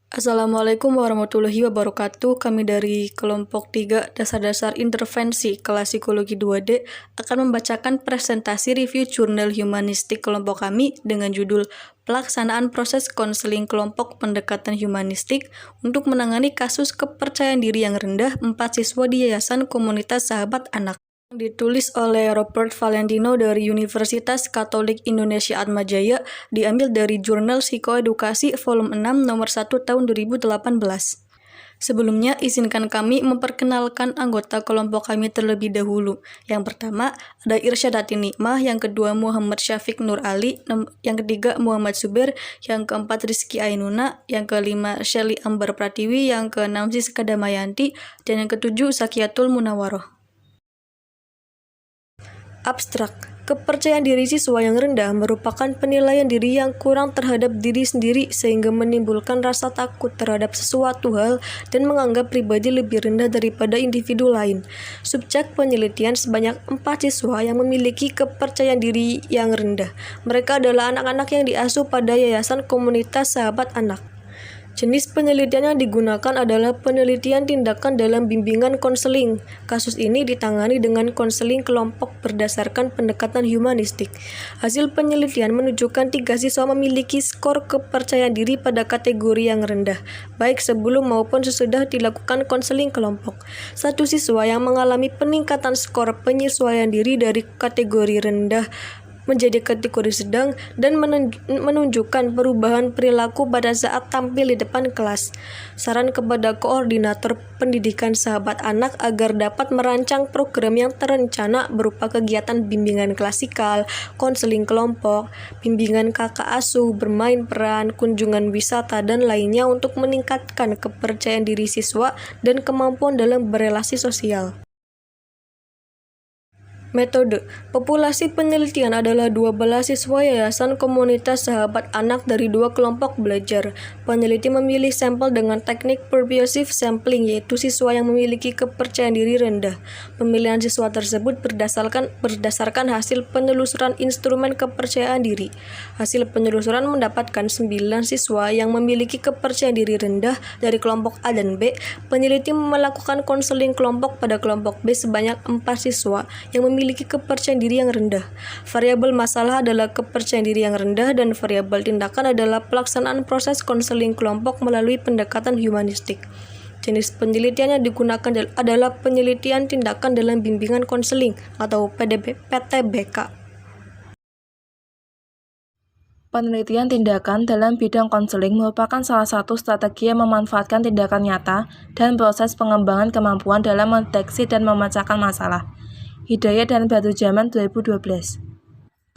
Assalamualaikum warahmatullahi wabarakatuh. Kami dari kelompok 3 Dasar-Dasar Intervensi Kelas Psikologi 2D akan membacakan presentasi review jurnal humanistik kelompok kami dengan judul Pelaksanaan Proses Konseling Kelompok Pendekatan Humanistik untuk menangani kasus kepercayaan diri yang rendah 4 siswa di Yayasan Komunitas Sahabat Anak. Ditulis oleh Robert Valentino dari Universitas Katolik Indonesia Atmajaya, diambil dari Jurnal Psikoedukasi Volume 6 nomor 1 tahun 2018. Sebelumnya, izinkan kami memperkenalkan anggota kelompok kami terlebih dahulu. Yang pertama, ada Irsyadati Nikmah, yang kedua Muhammad Syafiq Nur Ali, yang ketiga Muhammad Zubair, yang keempat Rizky Ainuna, yang kelima Shelly Ambar Pratiwi, yang keenam Siska Damayanti, dan yang ketujuh Sakiatul Munawaroh. Abstrak. Kepercayaan diri siswa yang rendah merupakan penilaian diri yang kurang terhadap diri sendiri sehingga menimbulkan rasa takut terhadap sesuatu hal dan menganggap pribadi lebih rendah daripada individu lain. Subjek penelitian sebanyak 4 siswa yang memiliki kepercayaan diri yang rendah. Mereka adalah anak-anak yang diasuh pada Yayasan Komunitas Sahabat Anak. Jenis penelitian yang digunakan adalah penelitian tindakan dalam bimbingan konseling. Kasus ini ditangani dengan konseling kelompok berdasarkan pendekatan humanistik. Hasil penelitian menunjukkan 3 siswa memiliki skor kepercayaan diri pada kategori yang rendah, baik sebelum maupun sesudah dilakukan konseling kelompok. 1 siswa yang mengalami peningkatan skor penyesuaian diri dari kategori rendah menjadi kategori sedang dan menunjukkan perubahan perilaku pada saat tampil di depan kelas. Saran kepada koordinator pendidikan sahabat anak agar dapat merancang program yang terencana berupa kegiatan bimbingan klasikal, konseling kelompok, bimbingan kakak asuh, bermain peran, kunjungan wisata, dan lainnya untuk meningkatkan kepercayaan diri siswa dan kemampuan dalam berelasi sosial. Metode. Populasi penelitian adalah 12 siswa Yayasan Komunitas Sahabat Anak dari 2 kelompok belajar. Peneliti memilih sampel dengan teknik pervasive sampling, yaitu siswa yang memiliki kepercayaan diri rendah. Pemilihan siswa tersebut berdasarkan hasil penelusuran instrumen kepercayaan diri. Hasil penelusuran mendapatkan 9 siswa yang memiliki kepercayaan diri rendah dari kelompok A dan B. Peneliti melakukan konseling kelompok pada kelompok B sebanyak 4 siswa yang memiliki kepercayaan diri yang rendah. Variabel masalah adalah kepercayaan diri yang rendah dan variabel tindakan adalah pelaksanaan proses konseling kelompok melalui pendekatan humanistik. Jenis penelitian yang digunakan adalah penelitian tindakan dalam bimbingan konseling atau PTBK. Penelitian tindakan dalam bidang konseling merupakan salah satu strategi yang memanfaatkan tindakan nyata dan proses pengembangan kemampuan dalam mendeteksi dan memecahkan masalah. Hidayat dan Batu Jaman 2012.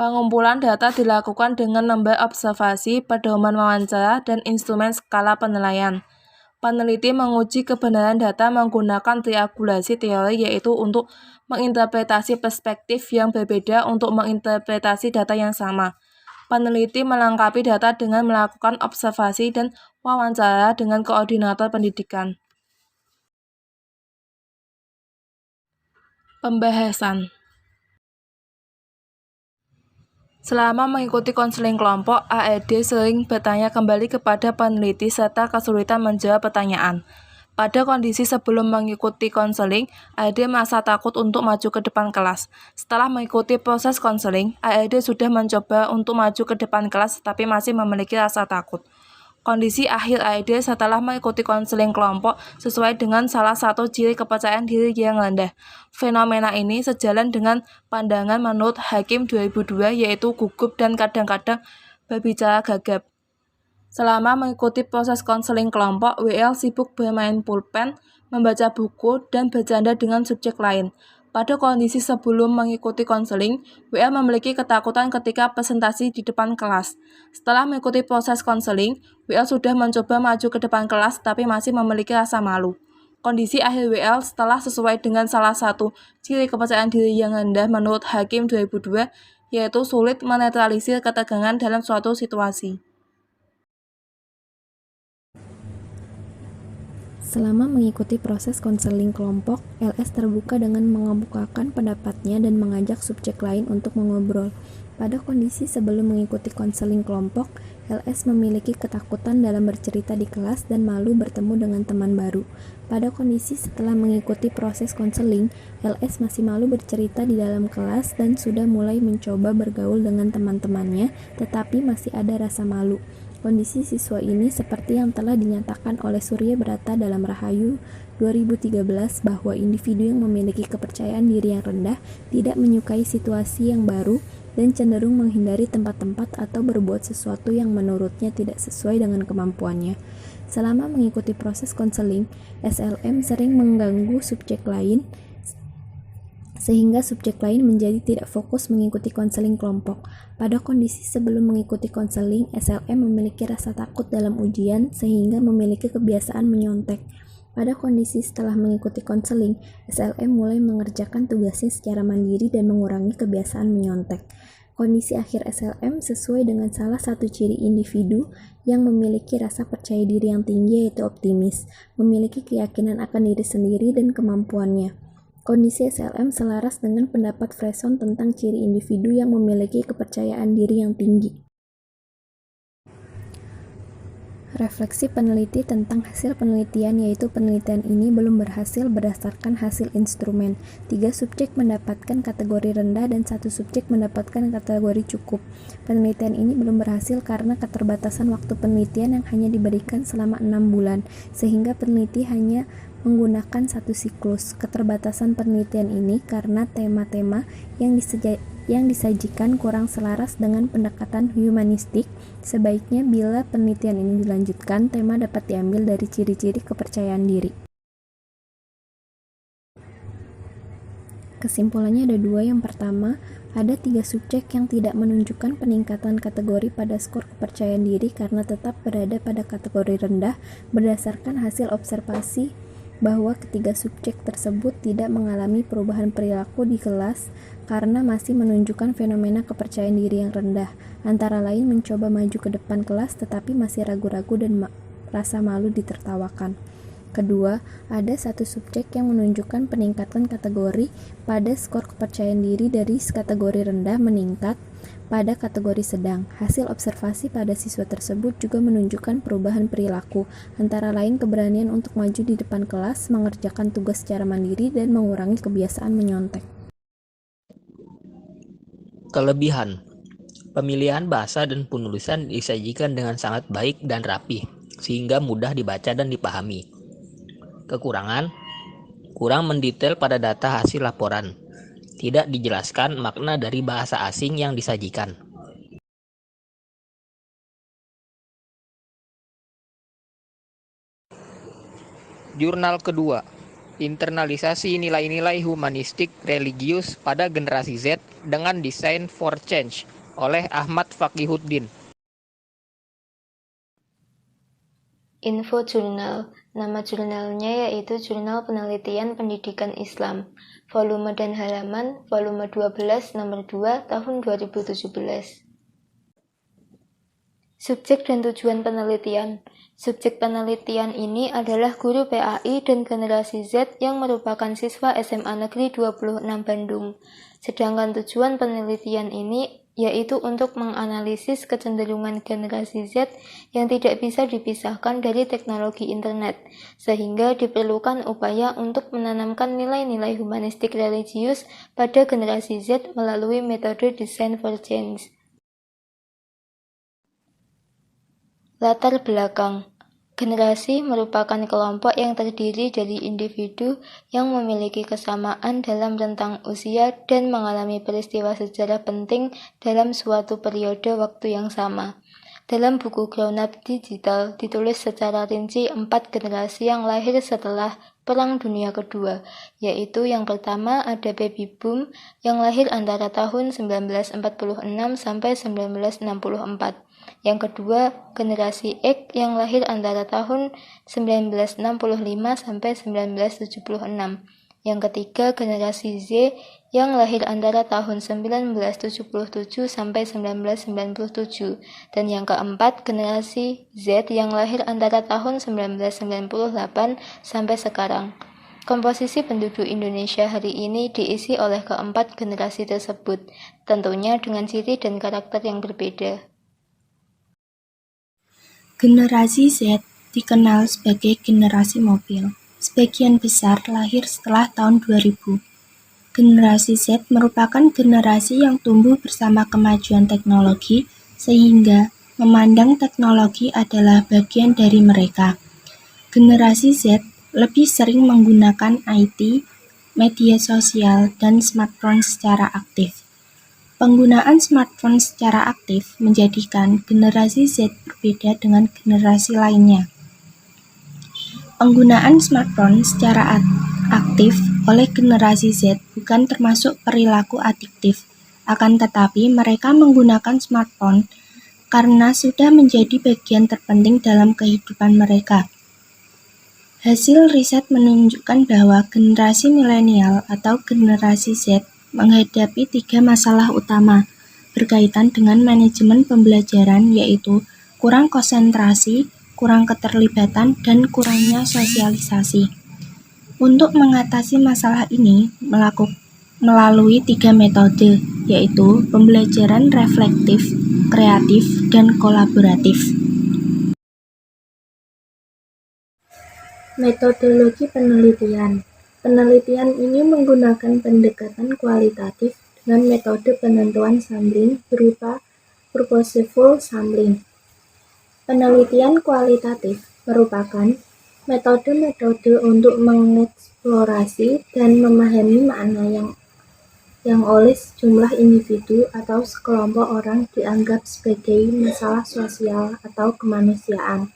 Pengumpulan data dilakukan dengan lembar observasi, pedoman wawancara, dan instrumen skala penilaian. Peneliti menguji kebenaran data menggunakan triangulasi teori, yaitu untuk menginterpretasi perspektif yang berbeda untuk menginterpretasi data yang sama. Peneliti melengkapi data dengan melakukan observasi dan wawancara dengan koordinator pendidikan. Pembahasan. Selama mengikuti konseling kelompok, AED sering bertanya kembali kepada peneliti serta kesulitan menjawab pertanyaan. Pada kondisi sebelum mengikuti konseling, AED merasa takut untuk maju ke depan kelas. Setelah mengikuti proses konseling, AED sudah mencoba untuk maju ke depan kelas tapi masih memiliki rasa takut. Kondisi akhir AED setelah mengikuti konseling kelompok sesuai dengan salah satu ciri kepercayaan diri yang rendah. Fenomena ini sejalan dengan pandangan menurut Hakim 2002, yaitu gugup dan kadang-kadang berbicara gagap. Selama mengikuti proses konseling kelompok, WL sibuk bermain pulpen, membaca buku, dan bercanda dengan subjek lain. Pada kondisi sebelum mengikuti konseling, WL memiliki ketakutan ketika presentasi di depan kelas. Setelah mengikuti proses konseling, WL sudah mencoba maju ke depan kelas tapi masih memiliki rasa malu. Kondisi akhir WL setelah sesuai dengan salah satu ciri kepercayaan diri yang rendah menurut Hakim 2002, yaitu sulit menetralisir ketegangan dalam suatu situasi. Selama mengikuti proses konseling kelompok, LS terbuka dengan mengemukakan pendapatnya dan mengajak subjek lain untuk mengobrol. Pada kondisi sebelum mengikuti konseling kelompok, LS memiliki ketakutan dalam bercerita di kelas dan malu bertemu dengan teman baru. Pada kondisi setelah mengikuti proses konseling, LS masih malu bercerita di dalam kelas dan sudah mulai mencoba bergaul dengan teman-temannya, tetapi masih ada rasa malu. Kondisi siswa ini seperti yang telah dinyatakan oleh Surya Brata dalam Rahayu 2013 bahwa individu yang memiliki kepercayaan diri yang rendah tidak menyukai situasi yang baru dan cenderung menghindari tempat-tempat atau berbuat sesuatu yang menurutnya tidak sesuai dengan kemampuannya. Selama mengikuti proses konseling, SLM sering mengganggu subjek lain sehingga subjek lain menjadi tidak fokus mengikuti konseling kelompok. Pada kondisi sebelum mengikuti konseling, SLM memiliki rasa takut dalam ujian sehingga memiliki kebiasaan menyontek. Pada kondisi setelah mengikuti konseling, SLM mulai mengerjakan tugasnya secara mandiri dan mengurangi kebiasaan menyontek. Kondisi akhir SLM sesuai dengan salah satu ciri individu yang memiliki rasa percaya diri yang tinggi, yaitu optimis, memiliki keyakinan akan diri sendiri dan kemampuannya. Kondisi SLM selaras dengan pendapat Fresson tentang ciri individu yang memiliki kepercayaan diri yang tinggi. Refleksi peneliti tentang hasil penelitian, yaitu penelitian ini belum berhasil berdasarkan hasil instrumen. 3 subjek mendapatkan kategori rendah dan 1 subjek mendapatkan kategori cukup. Penelitian ini belum berhasil karena keterbatasan waktu penelitian yang hanya diberikan selama 6 bulan, sehingga peneliti hanya menggunakan 1 siklus. Keterbatasan penelitian ini karena tema-tema yang disajikan kurang selaras dengan pendekatan humanistik. Sebaiknya bila penelitian ini dilanjutkan, tema dapat diambil dari ciri-ciri kepercayaan diri. Kesimpulannya ada 2. Yang pertama, ada 3 subjek yang tidak menunjukkan peningkatan kategori pada skor kepercayaan diri karena tetap berada pada kategori rendah berdasarkan hasil observasi bahwa ketiga subjek tersebut tidak mengalami perubahan perilaku di kelas karena masih menunjukkan fenomena kepercayaan diri yang rendah, antara lain mencoba maju ke depan kelas tetapi masih ragu-ragu dan rasa malu ditertawakan. Kedua, ada 1 subjek yang menunjukkan peningkatan kategori pada skor kepercayaan diri dari kategori rendah meningkat pada kategori sedang. Hasil observasi pada siswa tersebut juga menunjukkan perubahan perilaku, antara lain keberanian untuk maju di depan kelas, mengerjakan tugas secara mandiri, dan mengurangi kebiasaan menyontek. Kelebihan: pemilihan bahasa dan penulisan disajikan dengan sangat baik dan rapi, sehingga mudah dibaca dan dipahami. Kekurangan: kurang mendetail pada data hasil laporan. Tidak dijelaskan makna dari bahasa asing yang disajikan. Jurnal kedua, internalisasi nilai-nilai humanistik religius pada generasi Z dengan desain for change oleh Ahmad Fakihuddin. Info Jurnal. Nama jurnalnya yaitu Jurnal Penelitian Pendidikan Islam. Volume dan halaman, volume 12 nomor 2 tahun 2017. Subjek dan tujuan penelitian. Subjek penelitian ini adalah guru PAI dan generasi Z yang merupakan siswa SMA Negeri 26 Bandung. Sedangkan tujuan penelitian ini yaitu untuk menganalisis kecenderungan generasi Z yang tidak bisa dipisahkan dari teknologi internet, sehingga diperlukan upaya untuk menanamkan nilai-nilai humanistik religius pada generasi Z melalui metode Design for Change. Latar belakang. Generasi merupakan kelompok yang terdiri dari individu yang memiliki kesamaan dalam rentang usia dan mengalami peristiwa sejarah penting dalam suatu periode waktu yang sama. Dalam buku Grown Up Digital ditulis secara rinci 4 generasi yang lahir setelah Perang Dunia Kedua, yaitu yang pertama ada baby boom yang lahir antara tahun 1946 sampai 1964. Yang kedua, generasi X yang lahir antara tahun 1965 sampai 1976. Yang ketiga, generasi Z yang lahir antara tahun 1977 sampai 1997. Dan yang keempat, generasi Z yang lahir antara tahun 1998 sampai sekarang. Komposisi penduduk Indonesia hari ini diisi oleh keempat generasi tersebut, tentunya dengan ciri dan karakter yang berbeda. Generasi Z dikenal sebagai generasi mobil. Sebagian besar lahir setelah tahun 2000. Generasi Z merupakan generasi yang tumbuh bersama kemajuan teknologi sehingga memandang teknologi adalah bagian dari mereka. Generasi Z lebih sering menggunakan IT, media sosial, dan smartphone secara aktif. Penggunaan smartphone secara aktif menjadikan generasi Z berbeda dengan generasi lainnya. Penggunaan smartphone secara aktif oleh generasi Z bukan termasuk perilaku adiktif, akan tetapi mereka menggunakan smartphone karena sudah menjadi bagian terpenting dalam kehidupan mereka. Hasil riset menunjukkan bahwa generasi milenial atau generasi Z menghadapi 3 masalah utama berkaitan dengan manajemen pembelajaran, yaitu kurang konsentrasi, kurang keterlibatan, dan kurangnya sosialisasi. Untuk mengatasi masalah ini melalui 3 metode, yaitu pembelajaran reflektif, kreatif, dan kolaboratif. Metodologi penelitian. Penelitian ini menggunakan pendekatan kualitatif dengan metode penentuan sampling berupa purposeful sampling. Penelitian kualitatif merupakan metode-metode untuk mengeksplorasi dan memahami makna yang oleh sejumlah individu atau sekelompok orang dianggap sebagai masalah sosial atau kemanusiaan.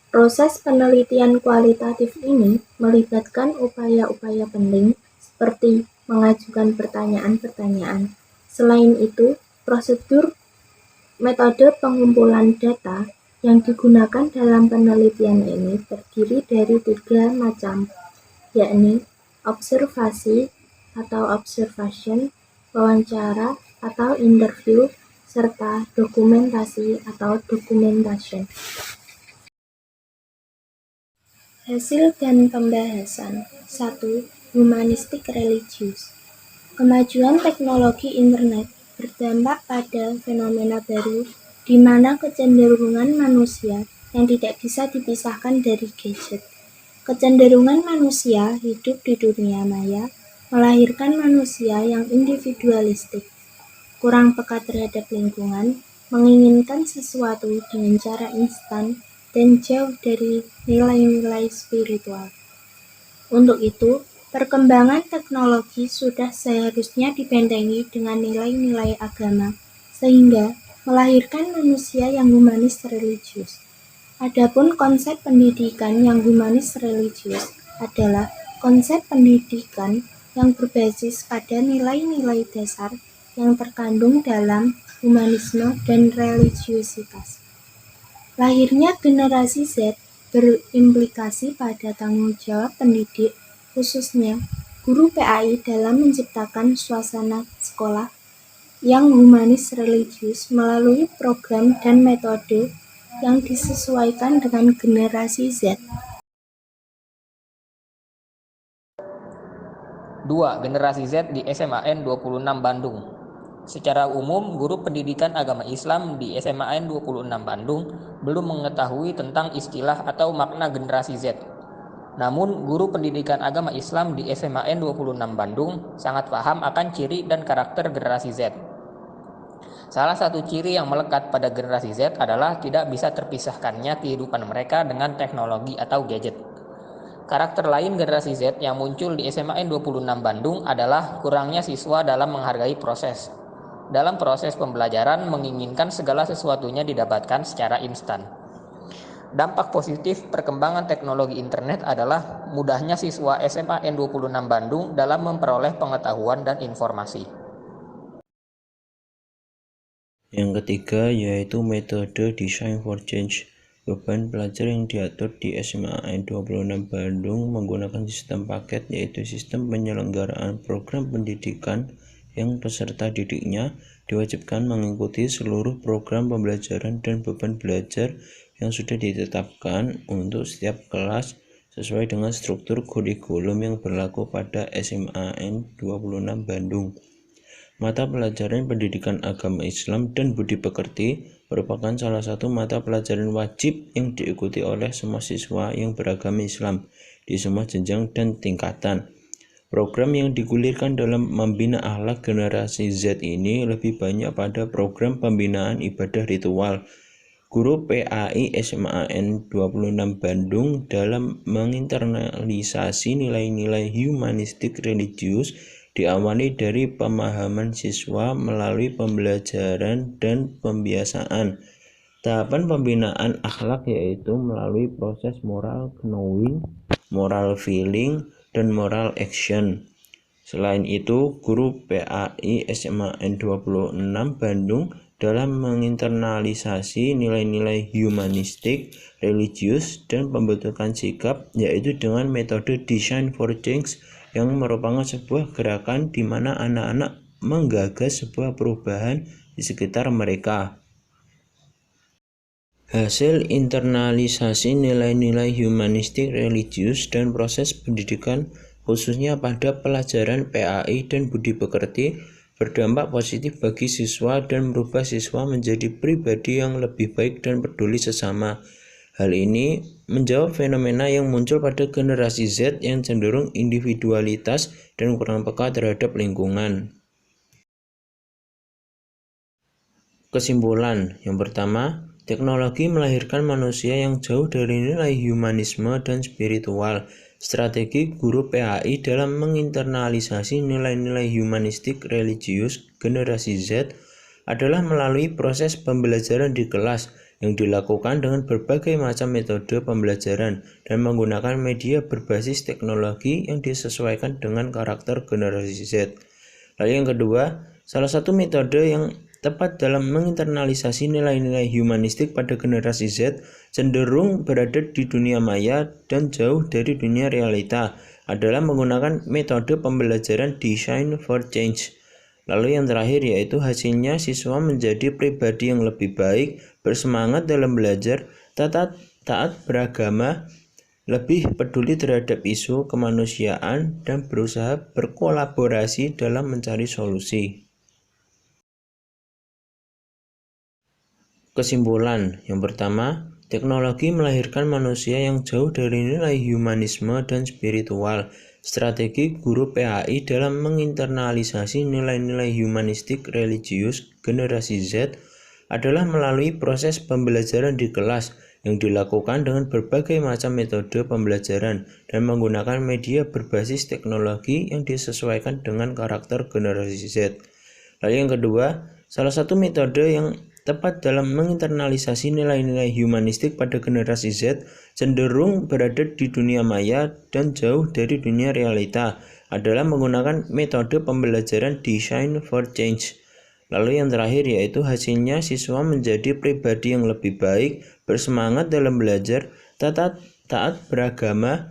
Proses penelitian kualitatif ini melibatkan upaya-upaya penting seperti mengajukan pertanyaan-pertanyaan. Selain itu, prosedur metode pengumpulan data yang digunakan dalam penelitian ini terdiri dari 3 macam, yakni observasi atau observation, wawancara atau interview, serta dokumentasi atau documentation. Hasil dan pembahasan. 1. Humanistik religius. Kemajuan teknologi internet berdampak pada fenomena baru di mana kecenderungan manusia yang tidak bisa dipisahkan dari gadget. Kecenderungan manusia hidup di dunia maya melahirkan manusia yang individualistik, kurang peka terhadap lingkungan, menginginkan sesuatu dengan cara instan, dan jauh dari nilai-nilai spiritual. Untuk itu, perkembangan teknologi sudah seharusnya dibentengi dengan nilai-nilai agama, sehingga melahirkan manusia yang humanis religius. Adapun konsep pendidikan yang humanis religius adalah konsep pendidikan yang berbasis pada nilai-nilai dasar yang terkandung dalam humanisme dan religiusitas. Lahirnya generasi Z berimplikasi pada tanggung jawab pendidik, khususnya guru PAI dalam menciptakan suasana sekolah yang humanis religius melalui program dan metode yang disesuaikan dengan generasi Z. 2. Generasi Z di SMAN 26 Bandung. Secara umum, guru pendidikan agama Islam di SMAN 26 Bandung belum mengetahui tentang istilah atau makna generasi Z. Namun, guru pendidikan agama Islam di SMAN 26 Bandung sangat paham akan ciri dan karakter generasi Z. Salah satu ciri yang melekat pada generasi Z adalah tidak bisa terpisahkannya kehidupan mereka dengan teknologi atau gadget. Karakter lain generasi Z yang muncul di SMAN 26 Bandung adalah kurangnya siswa dalam menghargai proses. Dalam proses pembelajaran menginginkan segala sesuatunya didapatkan secara instan. Dampak positif perkembangan teknologi internet adalah mudahnya siswa SMAN 26 Bandung dalam memperoleh pengetahuan dan informasi. Yang ketiga yaitu metode Design for Change. Beban belajar yang diatur di SMAN 26 Bandung menggunakan sistem paket, yaitu sistem penyelenggaraan program pendidikan yang peserta didiknya diwajibkan mengikuti seluruh program pembelajaran dan beban belajar yang sudah ditetapkan untuk setiap kelas sesuai dengan struktur kurikulum yang berlaku pada SMAN 26 Bandung. Mata pelajaran pendidikan agama Islam dan budi pekerti merupakan salah satu mata pelajaran wajib yang diikuti oleh semua siswa yang beragama Islam di semua jenjang dan tingkatan. Program yang digulirkan dalam membina akhlak generasi Z ini lebih banyak pada program pembinaan ibadah ritual. Guru PAI SMAN 26 Bandung dalam menginternalisasi nilai-nilai humanistik religius diawali dari pemahaman siswa melalui pembelajaran dan pembiasaan. Tahapan pembinaan akhlak yaitu melalui proses moral knowing, moral feeling, dan moral action. Selain itu, guru PAI SMAN 26 Bandung dalam menginternalisasi nilai-nilai humanistik, religius, dan pembentukan sikap yaitu dengan metode Design for Change yang merupakan sebuah gerakan di mana anak-anak menggagas sebuah perubahan di sekitar mereka. Hasil internalisasi nilai-nilai humanistik, religius, dan proses pendidikan khususnya pada pelajaran PAI dan budi pekerti berdampak positif bagi siswa dan merubah siswa menjadi pribadi yang lebih baik dan peduli sesama. Hal ini menjawab fenomena yang muncul pada generasi Z yang cenderung individualitas dan kurang peka terhadap lingkungan. Kesimpulan yang pertama, teknologi melahirkan manusia yang jauh dari nilai humanisme dan spiritual. Strategi guru PAI dalam menginternalisasi nilai-nilai humanistik religius generasi Z adalah melalui proses pembelajaran di kelas yang dilakukan dengan berbagai macam metode pembelajaran dan menggunakan media berbasis teknologi yang disesuaikan dengan karakter generasi Z. Lalu yang kedua, salah satu metode yang tepat dalam menginternalisasi nilai-nilai humanistik pada generasi Z cenderung berada di dunia maya dan jauh dari dunia realita adalah menggunakan metode pembelajaran Design for Change. Lalu yang terakhir yaitu hasilnya siswa menjadi pribadi yang lebih baik, bersemangat dalam belajar, taat beragama, lebih peduli terhadap isu kemanusiaan, dan berusaha berkolaborasi dalam mencari solusi. Kesimpulan yang pertama, teknologi melahirkan manusia yang jauh dari nilai humanisme dan spiritual. Strategi guru PAI dalam menginternalisasi nilai-nilai humanistik religius generasi Z adalah melalui proses pembelajaran di kelas yang dilakukan dengan berbagai macam metode pembelajaran dan menggunakan media berbasis teknologi yang disesuaikan dengan karakter generasi Z. Lalu yang kedua, salah satu metode yang tepat dalam menginternalisasi nilai-nilai humanistik pada generasi Z cenderung berada di dunia maya dan jauh dari dunia realita adalah menggunakan metode pembelajaran Design for Change. Lalu yang terakhir yaitu hasilnya siswa menjadi pribadi yang lebih baik, bersemangat dalam belajar, taat beragama,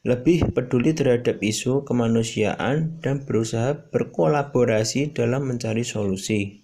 lebih peduli terhadap isu kemanusiaan, dan berusaha berkolaborasi dalam mencari solusi.